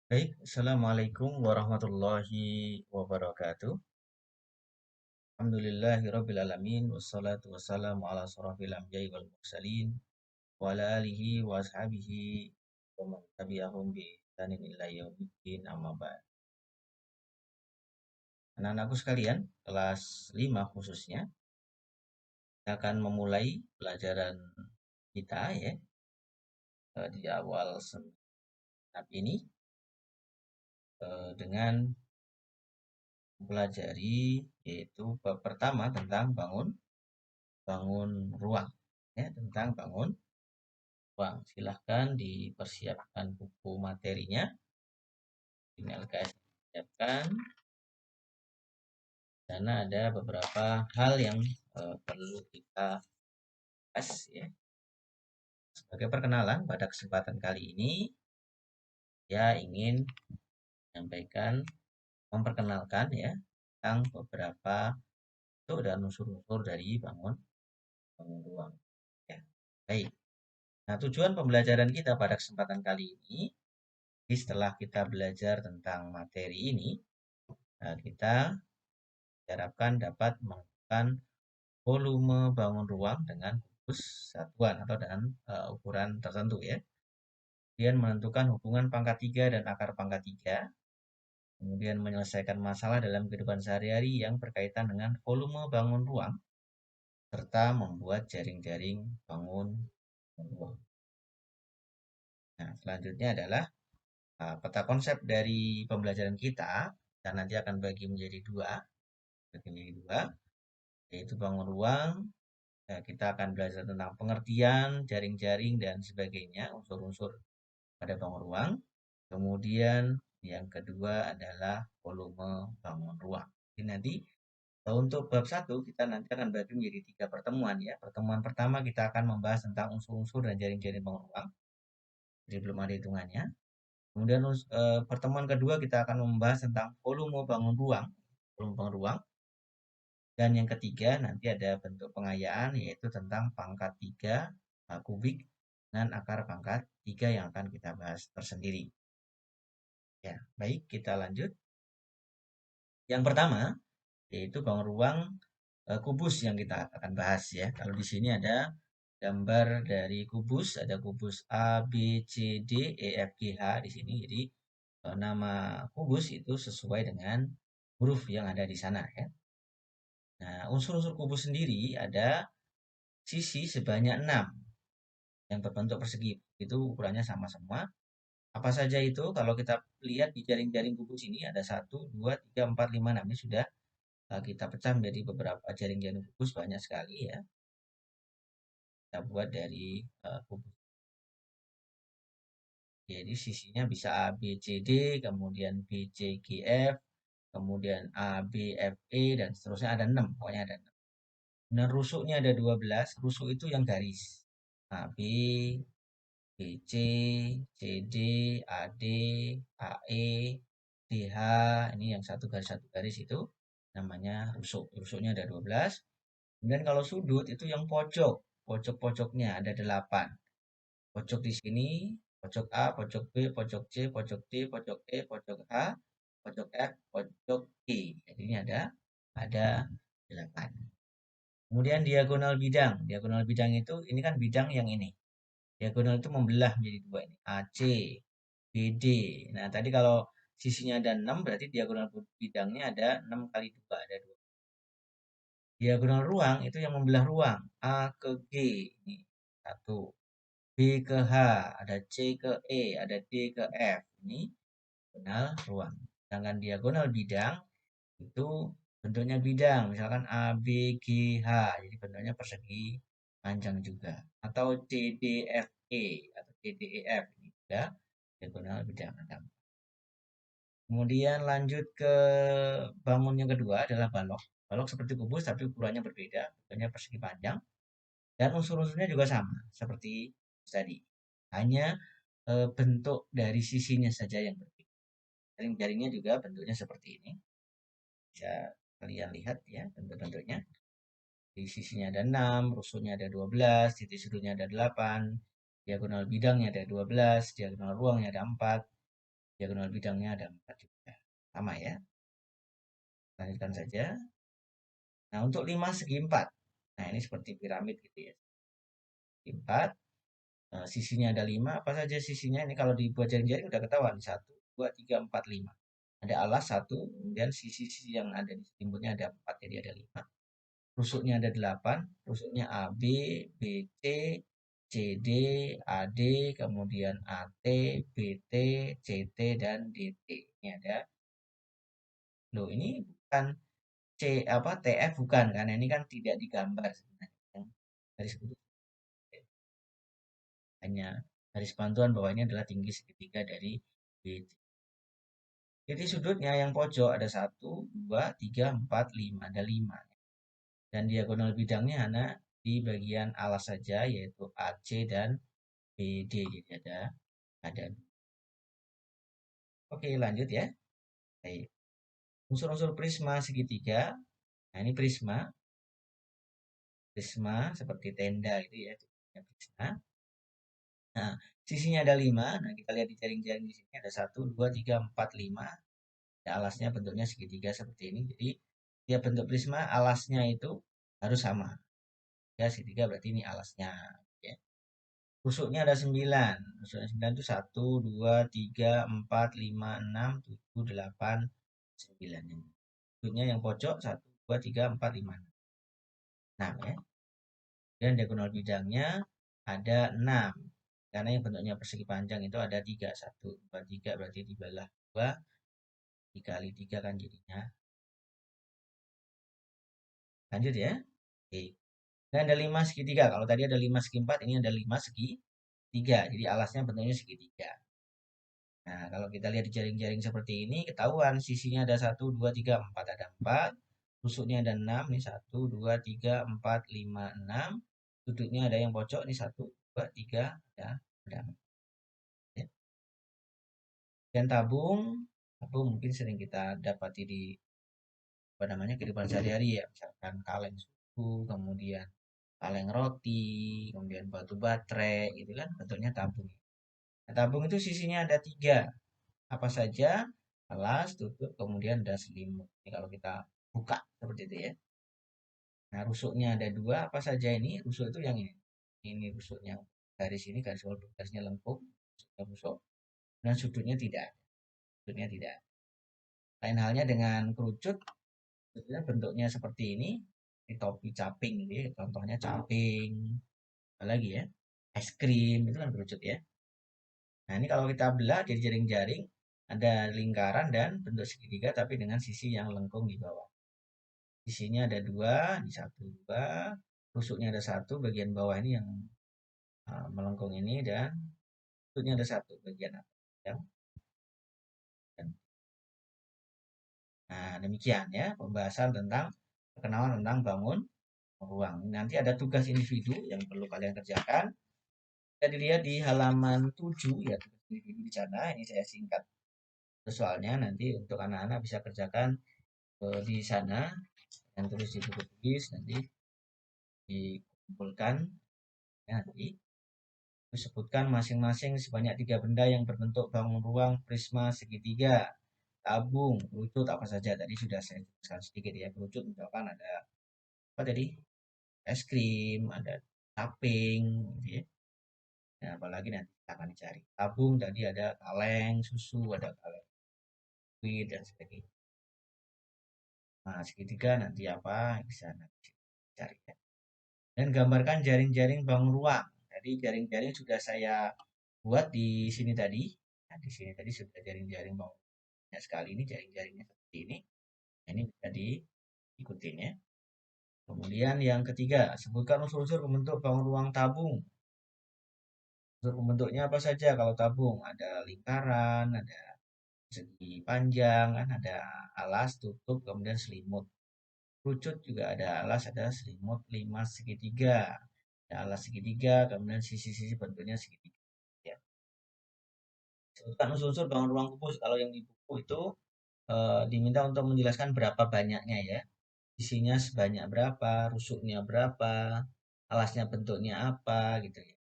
Baik, Assalamualaikum warahmatullahi wabarakatuh. Alhamdulillahirabbil alamin wassalatu wassalamu ala asrofil anbiya'i wal mursalin wa ala alihi wa ashabihi wa man tabi'ahum bi ihsanin ila yaumiddin amma ba'd. Anak-anakku sekalian, kelas 5 khususnya, kita akan memulai pelajaran kita ya di awal semester ini dengan mempelajari yaitu bab pertama tentang bangun bangun ruang ya, tentang bangun ruang. Silahkan dipersiapkan buku materinya. Ini LKS siapkan. Karena ada beberapa hal yang perlu kita bahas ya. Sebagai perkenalan pada kesempatan kali ini, saya ingin menyampaikan, memperkenalkan ya tentang beberapa bentuk dan unsur-unsur dari bangun ruang. Ya. Baik. Nah, tujuan pembelajaran kita pada kesempatan kali ini, setelah kita belajar tentang materi ini, kita diharapkan dapat menentukan volume bangun ruang dengan kubus satuan atau dengan ukuran tertentu ya. Kemudian menentukan hubungan pangkat 3 dan akar pangkat 3. Kemudian menyelesaikan masalah dalam kehidupan sehari-hari yang berkaitan dengan volume bangun ruang serta membuat jaring-jaring bangun ruang. Nah, selanjutnya adalah peta konsep dari pembelajaran kita. Dan nanti akan bagi menjadi dua, yaitu bangun ruang. Nah, kita akan belajar tentang pengertian, jaring-jaring, dan sebagainya, unsur-unsur pada bangun ruang. Kemudian yang kedua adalah volume bangun ruang. Jadi nanti untuk bab 1 kita nanti akan bagi menjadi 3 pertemuan ya. Pertemuan pertama kita akan membahas tentang unsur-unsur dan jaring-jaring bangun ruang. Jadi belum ada hitungannya. Kemudian pertemuan kedua kita akan membahas tentang volume bangun ruang. Volume bangun ruang. Dan yang ketiga nanti ada bentuk pengayaan yaitu tentang pangkat 3 kubik dan akar pangkat 3 yang akan kita bahas tersendiri. Ya, baik kita lanjut. Yang pertama yaitu bangun ruang kubus yang kita akan bahas ya. Kalau di sini ada gambar dari kubus, ada kubus A, B, C, D, E, F, G, H di sini. Jadi nama kubus itu sesuai dengan huruf yang ada di sana ya. Nah, unsur-unsur kubus sendiri ada sisi sebanyak 6 yang berbentuk persegi. Itu ukurannya sama semua. Apa saja itu? Kalau kita lihat di jaring-jaring kubus ini ada 1, 2, 3, 4, 5, 6. Ini sudah kita pecah menjadi beberapa jaring-jaring kubus banyak sekali ya. Kita buat dari kubus. Jadi sisinya bisa A, B, C, D, kemudian B, C, G, F, kemudian A, B, F, E, dan seterusnya ada 6. Pokoknya ada 6. Dan rusuknya ada 12. Rusuk itu yang garis. A, B, BC, CD, AD, AE, DH, ini yang satu garis itu namanya rusuk. Rusuknya ada 12. Kemudian kalau sudut itu yang pojok. Pojok-pojoknya ada 8. Pojok di sini, pojok A, pojok B, pojok C, pojok D, pojok E, pojok H, pojok F, pojok E. Jadi ini ada 8. Kemudian diagonal bidang. Diagonal bidang itu ini kan bidang yang ini. Diagonal itu membelah menjadi dua ini. AC, BD. Nah, tadi kalau sisinya ada 6, berarti diagonal bidangnya ada 6 kali 2, ada 2. Diagonal ruang itu yang membelah ruang. A ke G, ini 1. B ke H, ada C ke E, ada D ke F. Ini diagonal ruang. Sedangkan diagonal bidang itu bentuknya bidang. Misalkan A, B, G, H. Jadi bentuknya persegi panjang juga. Atau C, D, F, E. Atau C, D, E, F. Ini juga diagonal bidang. Kemudian lanjut ke bangun yang kedua adalah balok. Balok seperti kubus tapi ukurannya berbeda. Bentuknya persegi panjang. Dan unsur-unsurnya juga sama seperti tadi. Hanya bentuk dari sisinya saja yang berbeda. Jaring-jaringnya juga bentuknya seperti ini. Bisa kalian lihat ya bentuk-bentuknya. Di sisinya ada 6, rusuknya ada 12, titik sudutnya ada 8, diagonal bidangnya ada 12, diagonal ruangnya ada 4, Diagonal bidangnya ada 4 juga. Sama ya. Lanjutkan saja. Nah, untuk 5 segi 4. Nah, ini seperti piramid gitu ya. 4, sisinya ada 5, apa saja sisinya? Ini kalau dibuat jaring-jaring udah ketahuan. 1, 2, 3, 4, 5. Ada alas 1, kemudian sisi-sisi yang ada di selimutannya ada 4, jadi ada 5. Rusuknya ada 8, rusuknya AB, BC, CD, AD, kemudian AT, BT, CT, dan DT. Ini ada. Loh, ini bukan TF bukan, karena ini kan tidak digambar sebenarnya. Yang garis putih hanya garis bantuan bahwa ini adalah tinggi segitiga dari BC. Titik sudutnya yang pojok ada 1, 2, 3, 4, 5. Ada 5. Dan diagonal bidangnya hanya di bagian alas saja, yaitu AC dan BD. Jadi ada. Oke, lanjut ya. Baik. Unsur-unsur prisma segitiga. Nah, ini prisma. Prisma seperti tenda itu ya. Prisma. Nah, sisinya ada 5. Nah, kita lihat di jaring-jaring di sini ada 1, 2, 3, 4, 5. Ya, alasnya bentuknya segitiga seperti ini. Jadi, tiap bentuk prisma alasnya itu harus sama. Ya, segitiga berarti ini alasnya. Ya. Rusuknya ada 9. Rusuknya 9 itu 1, 2, 3, 4, 5, 6, 7, 8, 9. Rusuknya yang pojok 1, 2, 3, 4, 5, 6 ya. Dan diagonal bidangnya ada 6. Karena yang bentuknya persegi panjang itu ada 3. 1, 2, 3 berarti dibelah 2. Dikali 3 kan jadinya. Lanjut ya. Oke. Dan ada 5 segitiga. Kalau tadi ada 5 segi 4, ini ada 5 segi 3. Jadi alasnya bentuknya segitiga. Nah, kalau kita lihat di jaring-jaring seperti ini, ketahuan sisinya ada 1, 2, 3, 4. Ada 4. Rusuknya ada 6. Ini 1, 2, 3, 4, 5, 6. Sudutnya ada yang pojok. Ini 1, 2, 3. Ada 4. Ya. Dan tabung. Tabung mungkin sering kita dapati di apa namanya kehidupan sehari-hari ya. Misalkan kaleng susu, kemudian kaleng roti, kemudian batu baterai, gitu kan. Bentuknya tabung. Nah, tabung itu sisinya ada 3. Apa saja? Alas, tutup, kemudian ada selimut. Ini kalau kita buka seperti itu ya. Nah, rusuknya ada 2. Apa saja ini? Rusuk itu yang ini. Ini rusuknya garis ini, garis walaupun garisnya lengkung, rusuknya rusuk. Dan sudutnya tidak. Sudutnya tidak. Lain halnya dengan kerucut, sudutnya bentuknya seperti ini. Ini topi caping gitu ya. Contohnya caping. Apalagi ya. Es krim itu kan kerucut ya. Nah, ini kalau kita belah jadi jaring-jaring, ada lingkaran dan bentuk segitiga tapi dengan sisi yang lengkung di bawah. Sisinya ada 2, di 1, 2. Rusuknya ada 1, bagian bawah ini yang melengkung ini, dan bentuknya ada 1, bagian atas. Nah, demikian ya pembahasan tentang perkenalan tentang bangun ruang. Nanti ada tugas individu yang perlu kalian kerjakan. Bisa dilihat di halaman 7 ya, tugas individu di sana. Ini saya singkat soalnya, nanti untuk anak-anak bisa kerjakan di sana dan tulis di buku tulis, nanti dikumpulkan ya, nanti disebutkan masing-masing sebanyak 3 benda yang berbentuk bangun ruang prisma segitiga, tabung, kerucut apa saja. Tadi sudah saya jelaskan sedikit ya. Kerucut misalkan ada apa tadi? Es krim, ada topping gitu ya. Nah, apalagi nanti kita akan cari. Tabung tadi ada kaleng susu, ada kaleng wheat dan sebagainya. Nah, segitiga nanti apa bisa nanti cari ya. Dan gambarkan jaring-jaring bangun ruang. Jadi jaring-jaring sudah saya buat di sini tadi. Nah, di sini tadi sudah jaring-jaring bangun. Nah, sekali ini jaring-jaringnya seperti ini. Nah, ini bisa diikutin ya. Kemudian yang ketiga, sebutkan unsur-unsur pembentuk bangun ruang tabung. Unsur pembentuknya apa saja kalau tabung? Ada lingkaran, ada segi panjang, kan ada alas, tutup, kemudian selimut. Kerucut juga ada alas, ada selimut, 5 segitiga. Ada alas segitiga, kemudian sisi-sisi bentuknya segitiga. Ya. Sebutkan unsur-unsur bangun ruang kubus. Kalau yang di buku itu diminta untuk menjelaskan berapa banyaknya ya. Isinya sebanyak berapa, rusuknya berapa, alasnya bentuknya apa gitu ya.